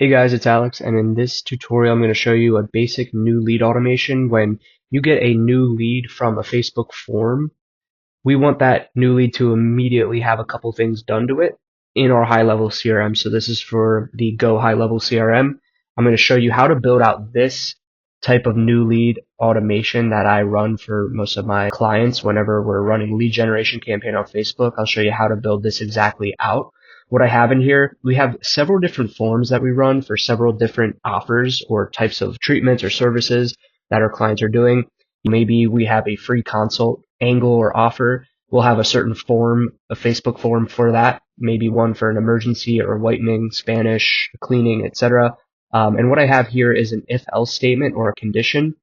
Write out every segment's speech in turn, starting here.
Hey guys, it's Alex, and in this tutorial I'm going to show you a basic new lead automation. When you get a new lead from a Facebook form, we want that new lead to immediately have a couple things done to it in our high-level CRM. So this is for the GoHighLevel CRM. I'm going to show you how to build out this type of new lead automation that I run for most of my clients whenever we're running lead generation campaign on Facebook. I'll show you how to build this exactly out. What I have in here, we have several different forms that we run for several different offers or types of treatments or services that our clients are doing. Maybe we have a free consult angle or offer. We'll have a certain form, a Facebook form for that, maybe one for an emergency or whitening, Spanish, cleaning, etc. And what I have here is an if-else statement or a condition.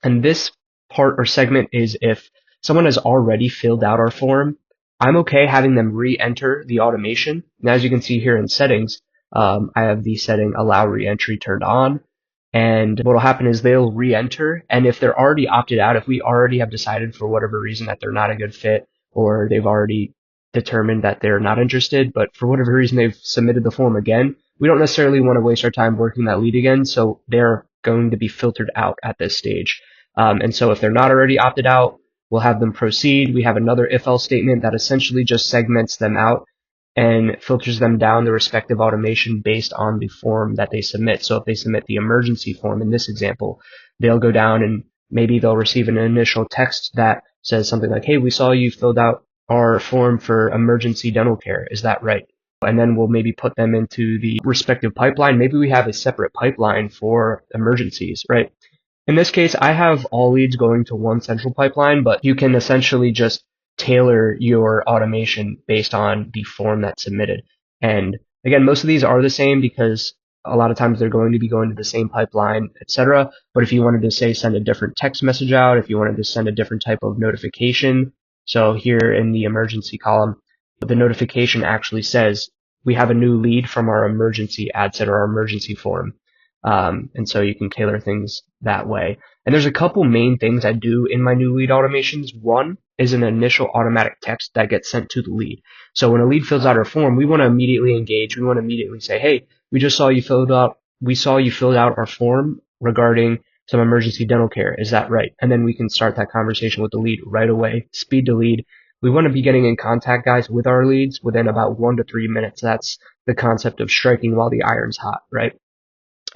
And this part or segment is if someone has already filled out our form, I'm okay having them re-enter the automation. And as you can see here in settings, I have the setting allow re-entry turned on. And what will happen is they'll re-enter. And if they're already opted out, if we already have decided for whatever reason that they're not a good fit, or they've already determined that they're not interested, but for whatever reason they've submitted the form again, we don't necessarily want to waste our time working that lead again. So they're going to be filtered out at this stage. And so if they're not already opted out, we'll have them proceed. We have another if-else statement that essentially just segments them out and filters them down the respective automation based on the form that they submit. So if they submit the emergency form in this example, they'll go down and maybe they'll receive an initial text that says something like, hey, we saw you filled out our form for emergency dental care. Is that right? And then we'll maybe put them into the respective pipeline. Maybe we have a separate pipeline for emergencies, right? In this case, I have all leads going to one central pipeline, but you can essentially just tailor your automation based on the form that's submitted. And again, most of these are the same because a lot of times they're going to be going to the same pipeline, etc. But if you wanted to say send a different text message out, if you wanted to send a different type of notification, so here in the emergency column, the notification actually says we have a new lead from our emergency ad set or our emergency form. And so you can tailor things that way. And there's a couple main things I do in my new lead automations. One is an initial automatic text that gets sent to the lead. So when a lead fills out our form, we want to immediately engage. We want to immediately say, hey, we saw you filled out our form regarding some emergency dental care. Is that right? And then we can start that conversation with the lead right away. Speed to lead. We want to be getting in contact, guys, with our leads within about 1 to 3 minutes. That's the concept of striking while the iron's hot, right?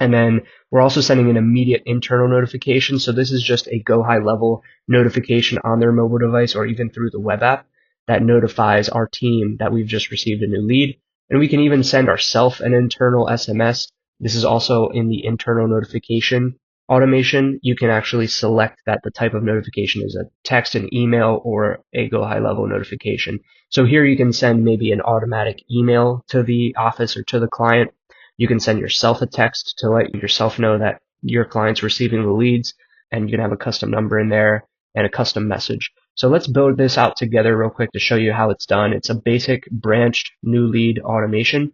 And then we're also sending an immediate internal notification. So this is just a GoHighLevel notification on their mobile device or even through the web app that notifies our team that we've just received a new lead. And we can even send ourselves an internal SMS. This is also in the internal notification automation. You can actually select that the type of notification is a text, an email, or a GoHighLevel notification. So here you can send maybe an automatic email to the office or to the client. You can send yourself a text to let yourself know that your client's receiving the leads, and you can have a custom number in there and a custom message. So let's build this out together real quick to show you how it's done. It's a basic branched new lead automation.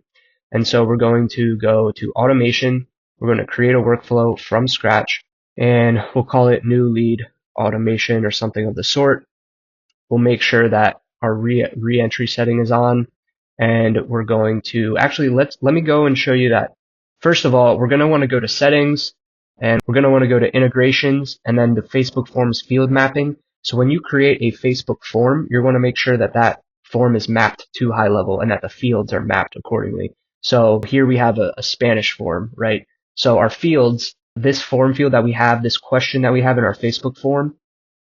And so we're going to go to automation. We're going to create a workflow from scratch, and we'll call it new lead automation or something of the sort. We'll make sure that our re-entry setting is on. And we're going to actually let me go and show you that. First of all, we're going to want to go to settings, and we're going to want to go to integrations and then the Facebook forms field mapping. So when you create a Facebook form, you're going to make sure that that form is mapped to GoHighLevel and that the fields are mapped accordingly. So here we have a Spanish form, right? So our fields, this form field that we have, this question that we have in our Facebook form,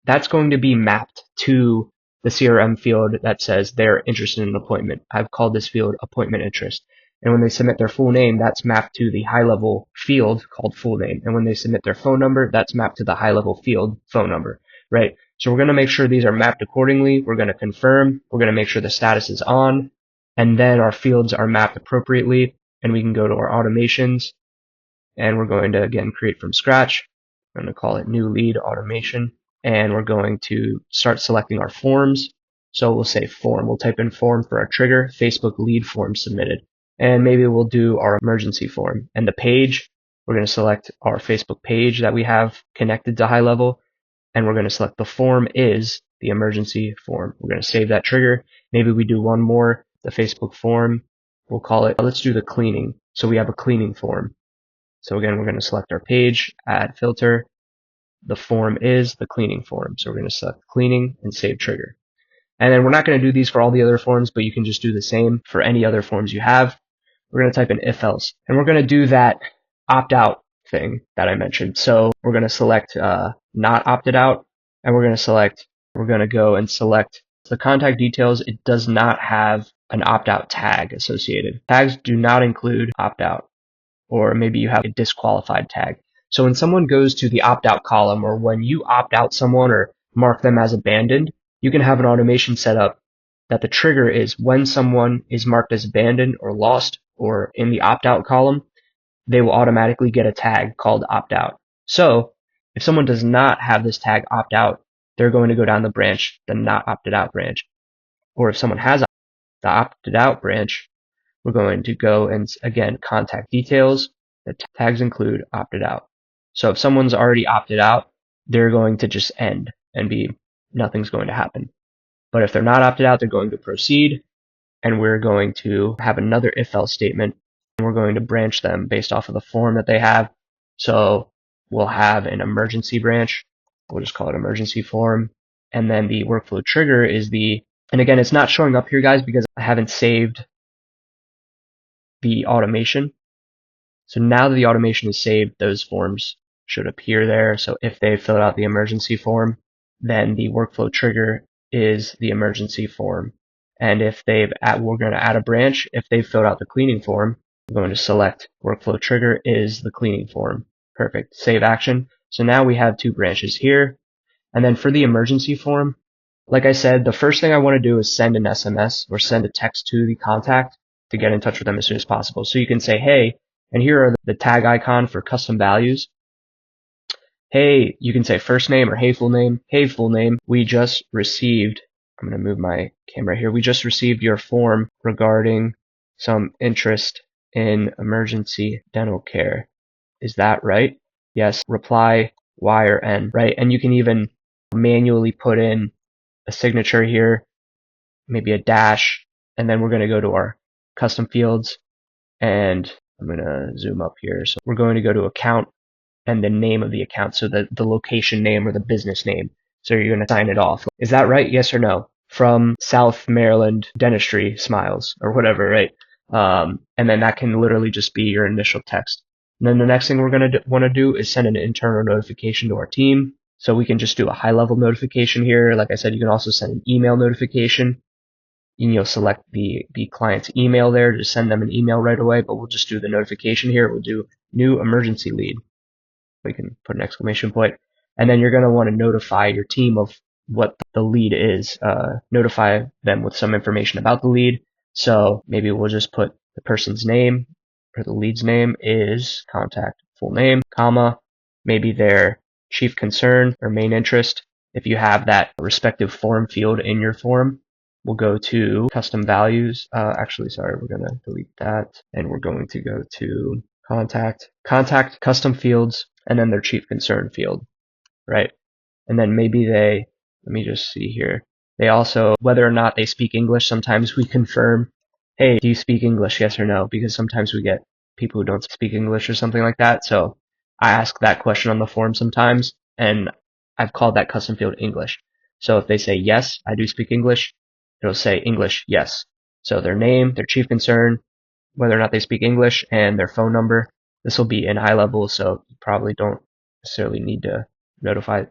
that's going to be mapped to the CRM field that says they're interested in an appointment. I've called this field appointment interest. And when they submit their full name, that's mapped to the GoHighLevel field called full name. And when they submit their phone number, that's mapped to the GoHighLevel field phone number, right? So we're going to make sure these are mapped accordingly. We're going to confirm. We're going to make sure the status is on. And then our fields are mapped appropriately. And we can go to our automations. And we're going to, again, create from scratch. I'm going to call it new lead automation. And we're going to start selecting our forms. So we'll say form. We'll type in form for our trigger, Facebook lead form submitted. And maybe we'll do our emergency form. And the page, we're going to select our Facebook page that we have connected to GoHighLevel. And we're going to select the form is the emergency form. We're going to save that trigger. Maybe we do one more, the Facebook form. we'll call it, let's do the cleaning. So we have a cleaning form. So again, we're going to select our page, add filter. The form is the cleaning form. So we're going to select cleaning and save trigger. And then we're not going to do these for all the other forms, but you can just do the same for any other forms you have. We're going to type in if else, and we're going to do that opt out thing that I mentioned. So we're going to select not opted out, and we're going to go and select the contact details. It does not have an opt out tag associated. Tags do not include opt out, or maybe you have a disqualified tag. So when someone goes to the opt out column, or when you opt out someone or mark them as abandoned, you can have an automation set up that the trigger is when someone is marked as abandoned or lost or in the opt-out column, they will automatically get a tag called opt-out. So if someone does not have this tag opt-out, they're going to go down the branch, the not opted out branch. Or if someone has the opted out branch, we're going to go and again, contact details. The tags include opted out. So if someone's already opted out, they're going to just end and nothing's going to happen. But if they're not opted out, they're going to proceed, and we're going to have another if-else statement, and we're going to branch them based off of the form that they have. So we'll have an emergency branch. We'll just call it emergency form. And then the workflow trigger is and again, it's not showing up here, guys, because I haven't saved the automation. So now that the automation is saved, those forms should appear there. So if they fill out the emergency form, then the workflow trigger is the emergency form. And if we're going to add a branch, if they've filled out the cleaning form, we're going to select workflow trigger is the cleaning form. Perfect. Save action. So now we have two branches here. And then for the emergency form, like I said, the first thing I want to do is send an SMS or send a text to the contact to get in touch with them as soon as possible. So you can say, hey, and here are the tag icon for custom values. Hey, you can say first name or hey full name. Hey full name, we just received, I'm going to move my camera here. We just received your form regarding some interest in emergency dental care. Is that right? Yes. Reply Y or N, right? And you can even manually put in a signature here, maybe a dash, and then we're going to go to our custom fields, and I'm going to zoom up here. So we're going to go to account and the name of the account, so the location name or the business name. So you're going to sign it off. Is that right? Yes or no? From South Maryland Dentistry Smiles or whatever, right? And then that can literally just be your initial text. And then the next thing we're going to want to do is send an internal notification to our team. So we can just do a high-level notification here. Like I said, you can also send an email notification. You'll select the client's email there to send them an email right away, but we'll just do the notification here. We'll do new emergency lead. We can put an exclamation point. And then you're going to want to notify your team of what the lead is. Notify them with some information about the lead. So maybe we'll just put the person's name, or the lead's name is contact full name, comma, maybe their chief concern or main interest. If you have that respective form field in your form, we'll go to custom values. Actually, sorry, we're going to delete that, and we're going to go to contact custom fields, and then their chief concern field, right? And then maybe let me just see here. They also, whether or not they speak English, sometimes we confirm, hey, do you speak English? Yes or no? Because sometimes we get people who don't speak English or something like that. So I ask that question on the form sometimes, and I've called that custom field English. So if they say, yes, I do speak English, it'll say English, yes. So their name, their chief concern, whether or not they speak English, and their phone number. This will be in GoHighLevel, so you probably don't necessarily need to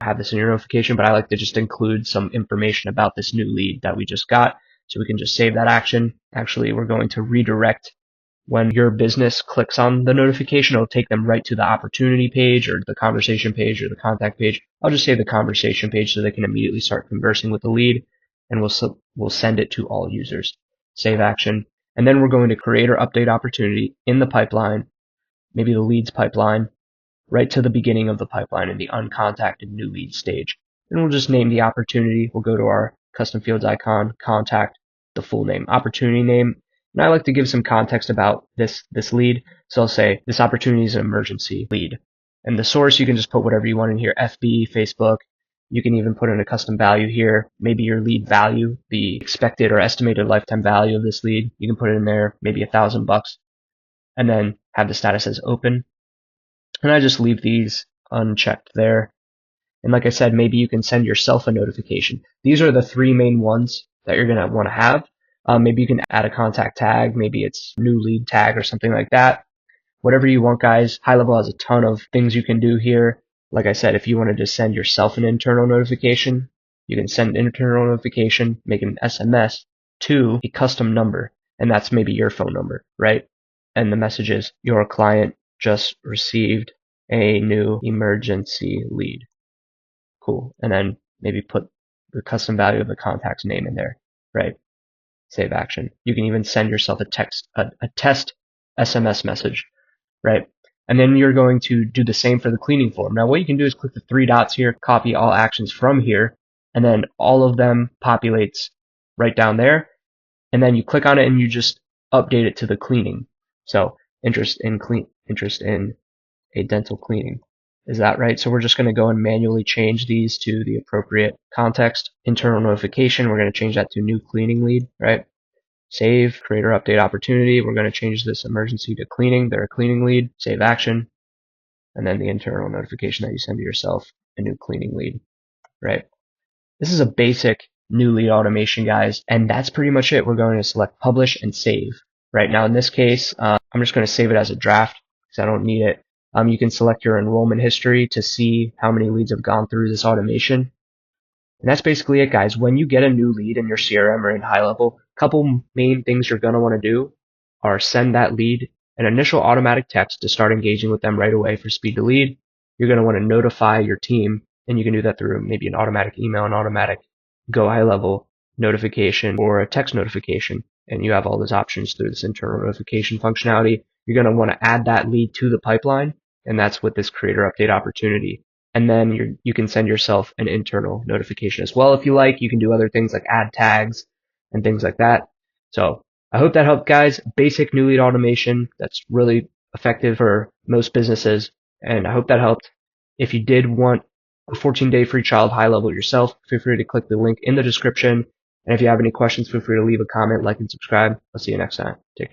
have this in your notification, but I like to just include some information about this new lead that we just got, so we can just save that action. Actually, we're going to redirect. When your business clicks on the notification, it'll take them right to the opportunity page or the conversation page or the contact page. I'll just say the conversation page so they can immediately start conversing with the lead, and we'll send it to all users. Save action. And then we're going to create or update opportunity in the pipeline, maybe the leads pipeline, right to the beginning of the pipeline in the uncontacted new lead stage. And we'll just name the opportunity. We'll go to our custom fields icon, contact, the full name, opportunity name. And I like to give some context about this lead. So I'll say this opportunity is an emergency lead. And the source, you can just put whatever you want in here, FB, Facebook, You can even put in a custom value here, maybe your lead value, the expected or estimated lifetime value of this lead. You can put it in there, maybe $1,000, and then have the status as open. And I just leave these unchecked there. And like I said, maybe you can send yourself a notification. These are the three main ones that you're going to want to have. Maybe you can add a contact tag. Maybe it's new lead tag or something like that. Whatever you want, guys. GoHighLevel has a ton of things you can do here. Like I said, if you wanted to send yourself an internal notification, you can send an internal notification, make an SMS to a custom number, and that's maybe your phone number, right? And the message is, your client just received a new emergency lead. Cool. And then maybe put the custom value of the contact's name in there, right? Save action. You can even send yourself a test SMS message, right? And then you're going to do the same for the cleaning form. Now what you can do is click the three dots here, copy all actions from here, and then all of them populates right down there. And then you click on it and you just update it to the cleaning. So interest in a dental cleaning. Is that right? So we're just going to go and manually change these to the appropriate context. Internal notification, we're going to change that to new cleaning lead, right? Save, create or update opportunity. We're going to change this emergency to cleaning. They're a cleaning lead. Save action. And then the internal notification that you send to yourself, a new cleaning lead, right? This is a basic new lead automation, guys. And that's pretty much it. We're going to select publish and save. Right now, in this case, I'm just going to save it as a draft because I don't need it. You can select your enrollment history to see how many leads have gone through this automation. And that's basically it, guys. When you get a new lead in your CRM or in GoHighLevel, a couple main things you're going to want to do are send that lead an initial automatic text to start engaging with them right away for speed to lead. You're going to want to notify your team, and you can do that through maybe an automatic email, an automatic GoHighLevel notification, or a text notification. And you have all those options through this internal notification functionality. You're going to want to add that lead to the pipeline, and that's with this creator update opportunity. And then you can send yourself an internal notification as well if you like. You can do other things like add tags and things like that. So I hope that helped, guys. Basic new lead automation that's really effective for most businesses, and I hope that helped. If you did want a 14-day free trial of GoHighLevel yourself, feel free to click the link in the description. And if you have any questions, feel free to leave a comment, like, and subscribe. I'll see you next time. Take care.